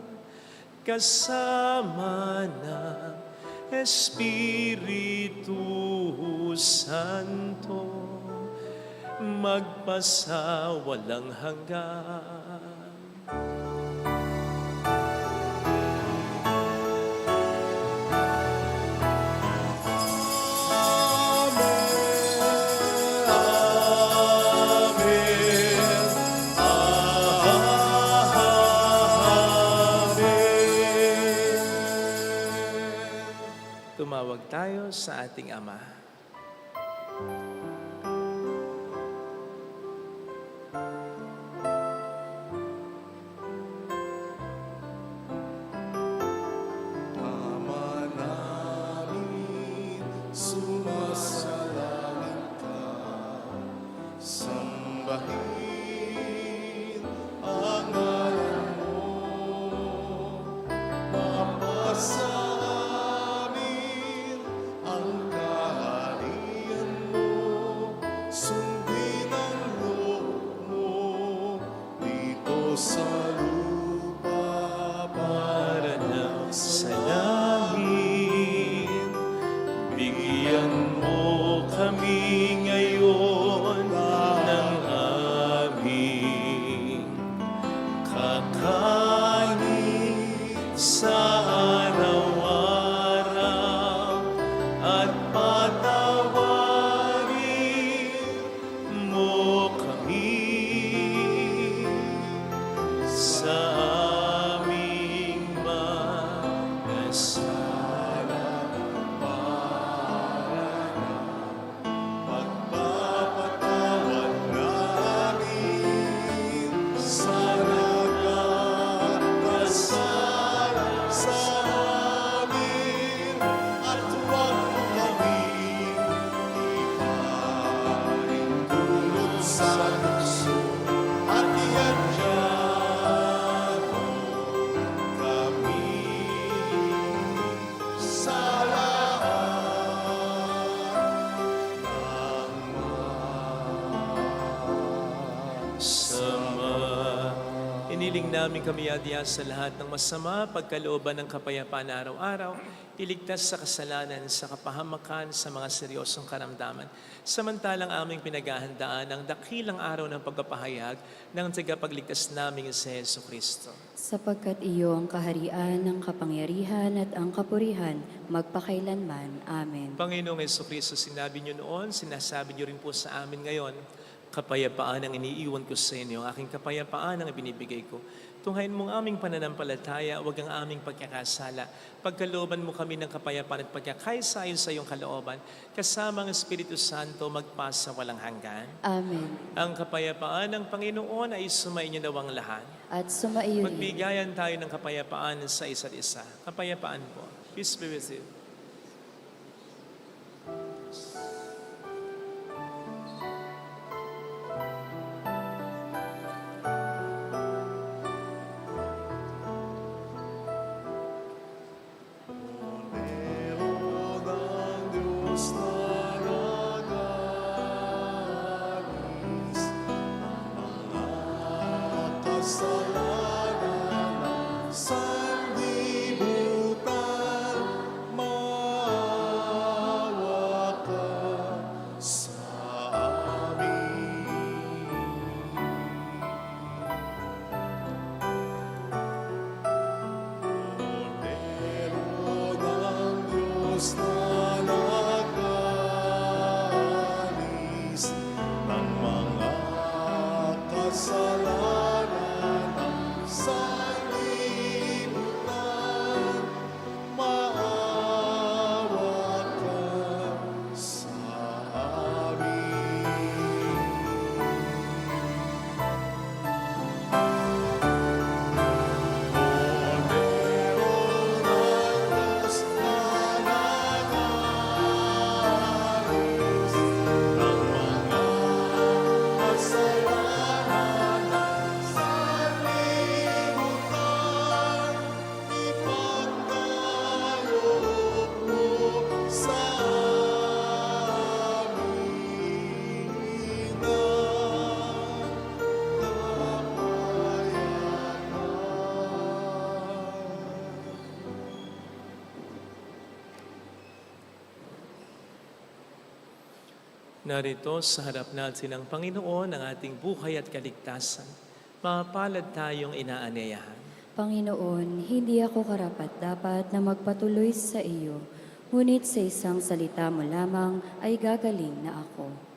kasama ng Espiritu Santo, magpasawalang hanggan. Tumawag tayo sa ating Ama. Ama namin, sumasalangit ka, sambahin ang ngalan mo, mapasa amin ang kaharian mo, sundin ang loob mo dito sa lupa para Para sa langit, bigyan mo kami ngayon ng Hinihiling namin kami adya sa lahat ng masama, pagkalooban ng kapayapaan araw-araw, iligtas sa kasalanan, sa kapahamakan, sa mga seryosong karamdaman. Samantalang aming pinaghahandaan ang dakilang araw ng pagpapahayag ng tagapagligtas naming si Yesu Kristo. Sapagkat iyo ang kaharian, ang kapangyarihan at ang kapurihan, magpakailanman. Amen. Panginoong Yesu Kristo, sinabi niyo noon, sinasabi niyo rin po sa amin ngayon, kapayapaan ang iniiwan ko sa inyo, aking kapayapaan ang ibinibigay ko. Tunghayin mong aming pananampalataya, huwag ang aming pagkakasala. Pagkalooban mo kami ng kapayapaan at pagkakaisayon sa iyong kalooban, kasama ang Espiritu Santo magpasa walang hanggan. Amen. Ang kapayapaan ng Panginoon ay sumainyo nawang lahat. At sumaiyo rin. Magbigayan tayo ng kapayapaan sa isa't isa. Kapayapaan po. Peace be with you. Meron ang Diyos na nagalis mga kasalanan ng sanlibutan. Maawa ka sa amin. Meron ang Diyos na nagalis ng mga kasalanan ng sanlibutan. Maawa ka sa amin. Meron ang Diyos na nagalis ng mga kasalanan ng sanlibutan. Ipagkaloob mo sa amin Narito sa harap natin ang Panginoon, ang ating buhay at kaligtasan. Mapalad tayong inaanyayahan. Panginoon, hindi ako karapat-dapat na magpatuloy sa iyo, ngunit sa isang salita mo lamang ay gagaling na ako.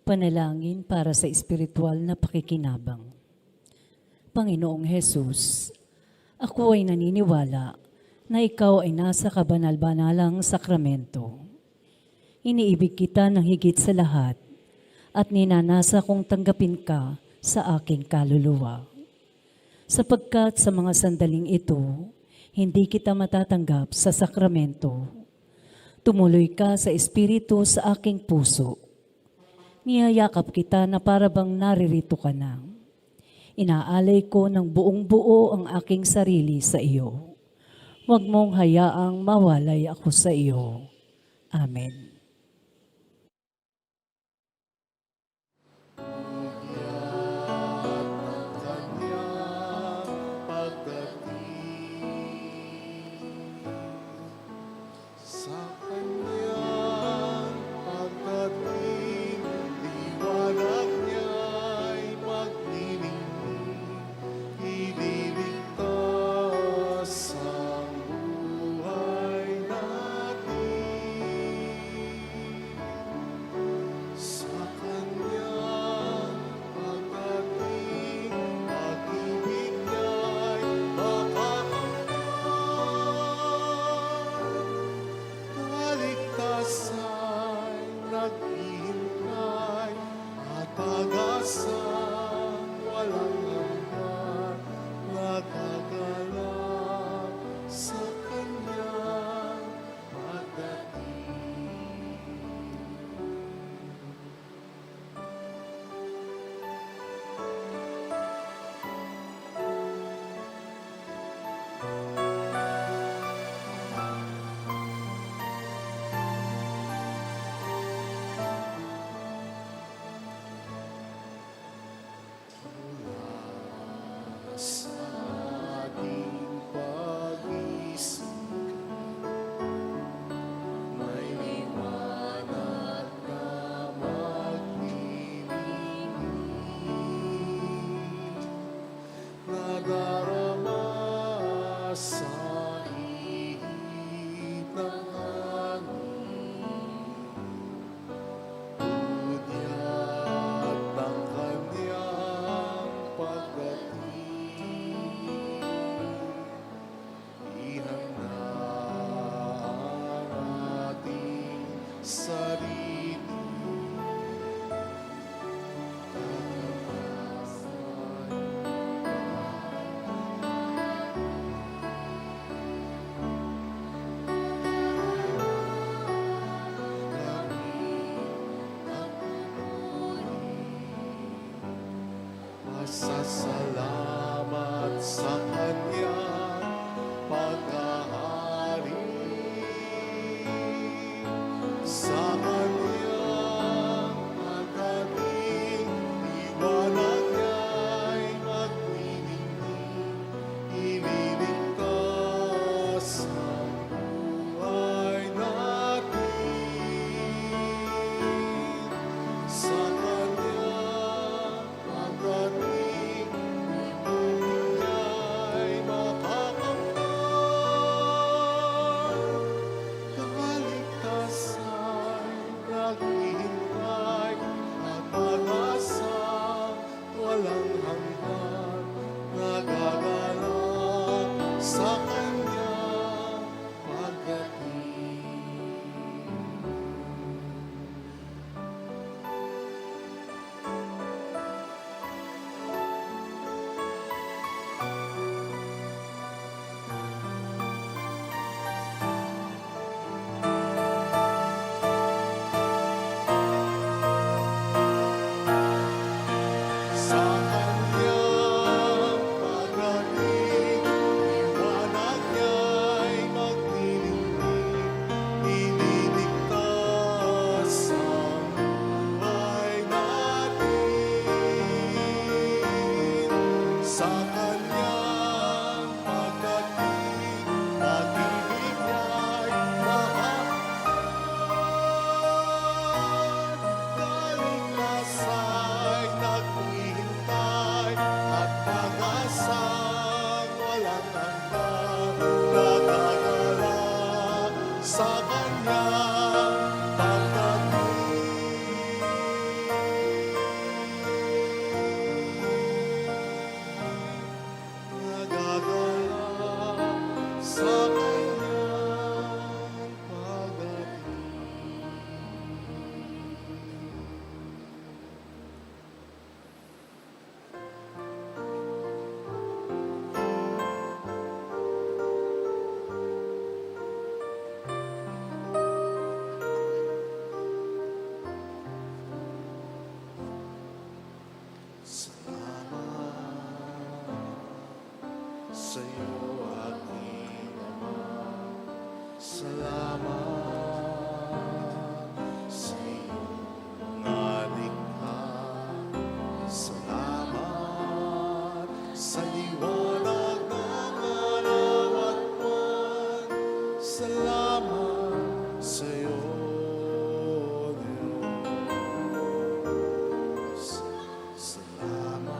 Panalangin para sa espiritual na pakikinabang. Panginoong Hesus, ako ay naniniwala na ikaw ay nasa kabanal-banalang sakramento. Iniibig kita ng higit sa lahat at ninanasa kong tanggapin ka sa aking kaluluwa. Sapagkat sa mga sandaling ito, hindi kita matatanggap sa sakramento. Tumuloy ka sa espiritu sa aking puso. Niyayakap kita na para bang naririto ka na. Inaalay ko ng buong buo ang aking sarili sa iyo. Huwag mong hayaang mawalay ako sa iyo. Amen. Sa kanyang pagdating, liwanag niya'y magniningning, ililigtas ang buhay natin. nadarama sa ihip ng hangin. Udyat ng kanyang pagdating, ihanda ang ating sarili. Pasasalamat sa kanyang paghahari, sa kanyang pagdating, liwanag niya'y magniningning, ililigtas ang buhay natin. Sa kanyang pagdating, ibig niya'y makakamtan. Kaligtasan naghihintay at pag-asang walang hanggan, nagaganap sa kanyang pagdating. Sa kanyang pagdating, liwanag niya'y magniningning, ililigtas ang buhay natin. Sa kanyang pagdating, pag-ibig niya'y mahahan. Kaligtasa'y naghihintay at pag-asang walang hanggan, nagaganap sa kanyang pagdating. Nagaganap sa kanyang pagdating. Salamat sa'yo, aking Ama. Salamat sa iyong mga likha. Salamat sa liwanag ng araw at buwan. Salamat sa'yo, Diyos. Salamat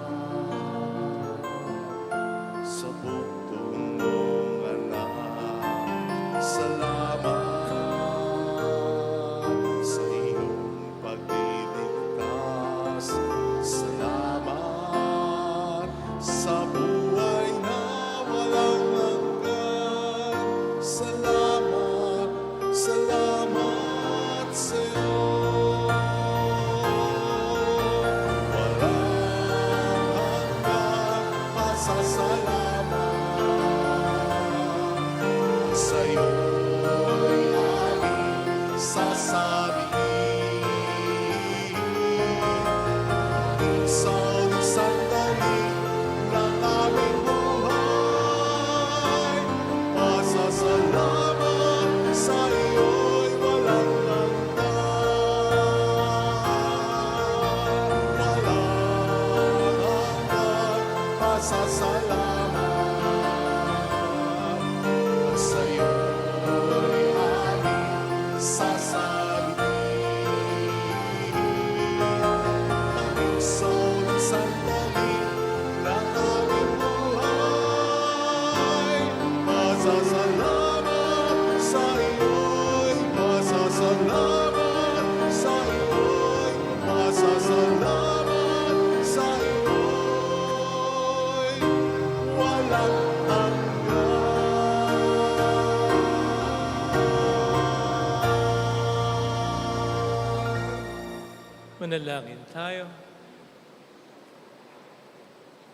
Manalangin tayo.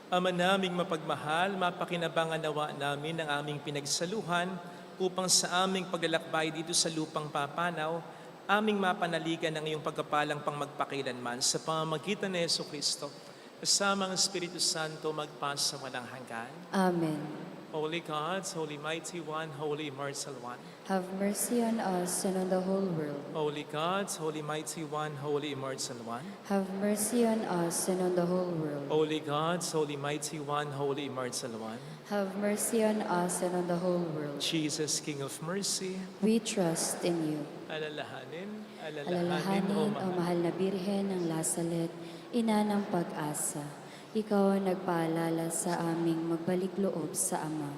Ama naming mapagmahal, mapakinabangan nawa namin ang aming pinagsaluhan upang sa aming paglalakbay dito sa lupang papanaw, aming mapanaligan ang iyong pagkapalang pang magpakilanman sa pamamagitan ni Jesucristo. Kasama ang Espiritu Santo magpasa walang hanggan. Amen. Holy God, Holy Mighty One, Holy Immortal One. Have mercy on us and on the whole world. Holy God, Holy Mighty One, Holy Immortal One. Have mercy on us and on the whole world. Holy God, Holy Mighty One, Holy Immortal One. Have mercy on us and on the whole world. Jesus, King of Mercy, We trust in you. alalahanin, Alalahanin, o O mahal na Birhen ng Lasalet, ina ng pag-asa. Ikaw ang nagpaalala sa aming magbalik loob sa Ama.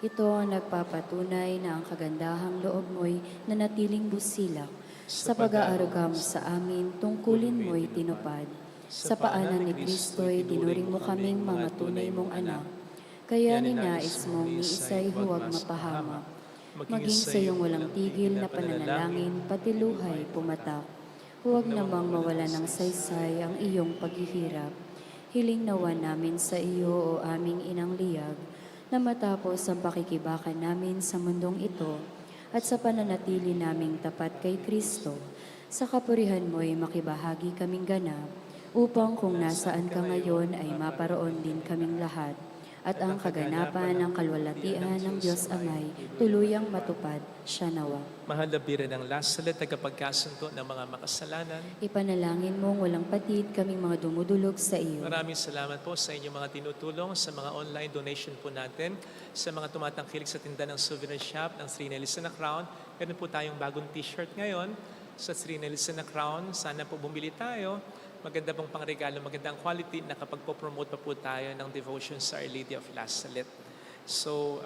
Ito ang nagpapatunay na ang kagandahang loob mo'y nanatiling busilak. Sa pag-aaruga mo sa amin, tungkulin mo'y tinupad. Sa paanan ni Kristo'y tinuring mo kaming mga tunay mong anak. Kaya ninais mong ni isa'y huwag mapahamak. Maging sa iyong walang tigil na pananalangin, pati luhay pumatak. Huwag namang mawala ng saysay ang iyong paghihirap. Hiling nawa namin sa iyo o aming inang liyag, na matapos ang pakikibakan namin sa mundong ito at sa pananatili naming tapat kay Kristo, sa kapurihan mo'y makibahagi kaming ganap, upang kung nasaan ka ngayon ay maparoon din kaming lahat, at ang kaganapan ng kalwalatian ng Diyos Amay tuluyang matupad siya nawa. Mahal na Birhen ng Lasalet, tagapagkasunto ng mga makasalanan. Ipanalangin mong walang patid kaming mga dumudulog sa iyo. Maraming salamat po sa inyong mga tinutulong, sa mga online donation po natin, sa mga tumatangkilik sa tinda ng souvenir shop ng Sri Nelisa na Crown. Meron po tayong bagong t-shirt ngayon sa Sri Nelisa na Crown. Sana po bumili tayo. Maganda pong pangregalo, magandang quality, nakapagpo-promote pa po tayo ng devotion sa Our Lady of Lasalet. So,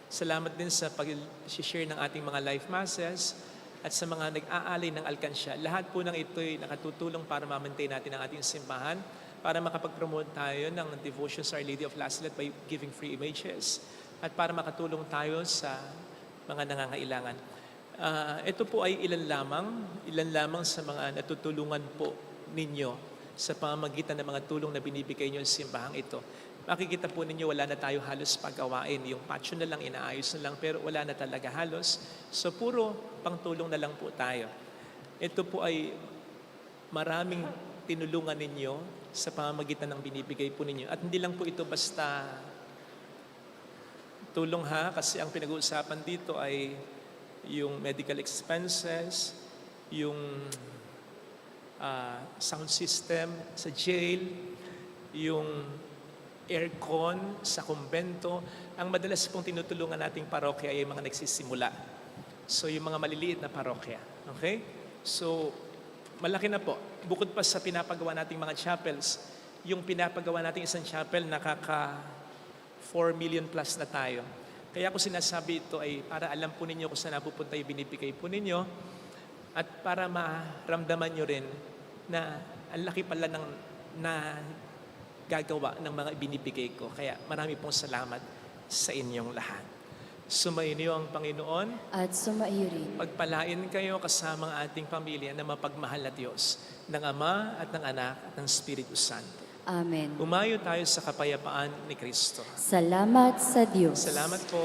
salamat din sa pag-share ng ating mga live masses at sa mga nag-aalay ng alkansya. Lahat po ng ito'y nakatutulong para ma-maintain natin ang ating simbahan, para makapag-promote tayo ng devotion sa Our Lady of Lasalet by giving free images, at para makatulong tayo sa mga nangangailangan. Ito po ay ilan lamang sa mga natutulungan po ninyo sa pamamagitan ng mga tulong na binibigay nyo sa simbahang ito. Makikita po ninyo wala na tayo halos pag-awain. Yung patio na lang, inaayos na lang, pero wala na talaga halos. So puro pangtulong na lang po tayo. Ito po ay maraming tinulungan ninyo sa pamamagitan ng binibigay po ninyo. At hindi lang po ito basta tulong kasi ang pinag-uusapan dito ay yung medical expenses, yung sound system sa jail, yung aircon sa kumbento. Ang madalas pong tinutulungan nating parokya ay mga nagsisimula. So yung mga maliliit na parokya. Okay? So malaki na po. Bukod pa sa pinapagawa nating mga chapels, yung pinapagawa nating isang chapel nakaka 4 million plus na tayo. Kaya ako sinasabi ito ay para alam po ninyo kung saan napupunta yung binibigay po ninyo, at para maramdaman nyo rin na ang laki pala ng na gagawa ng mga binibigay ko. Kaya marami pong salamat sa inyong lahat. Sumainyo ang Panginoon. At sumaiyo rin. Pagpalain kayo kasama ang ating pamilya na mapagmahal na Diyos, ng Ama at ng Anak at ng Espiritu Santo. Amen. Umayo tayo sa kapayapaan ni Kristo. Salamat sa Diyos. Salamat po.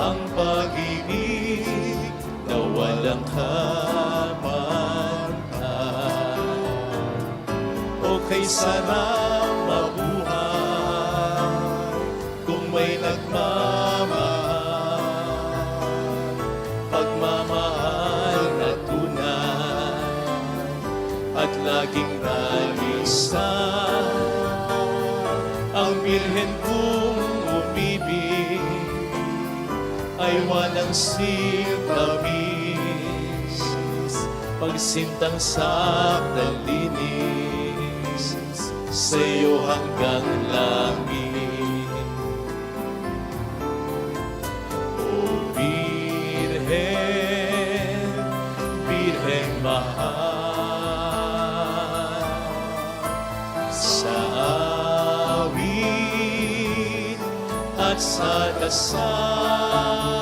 Ang pag-ibig na walang kamantay, o kay sarang mabuhay kung may nagmamahal, pagmamahal na tunay at laging ralisan. Ang Birhen kong umibig ay walang sintamis, pagsintang sakdal linis sa iyo hanggang langit. O Birhen, Birhen mahal. Sa awit at sa dasal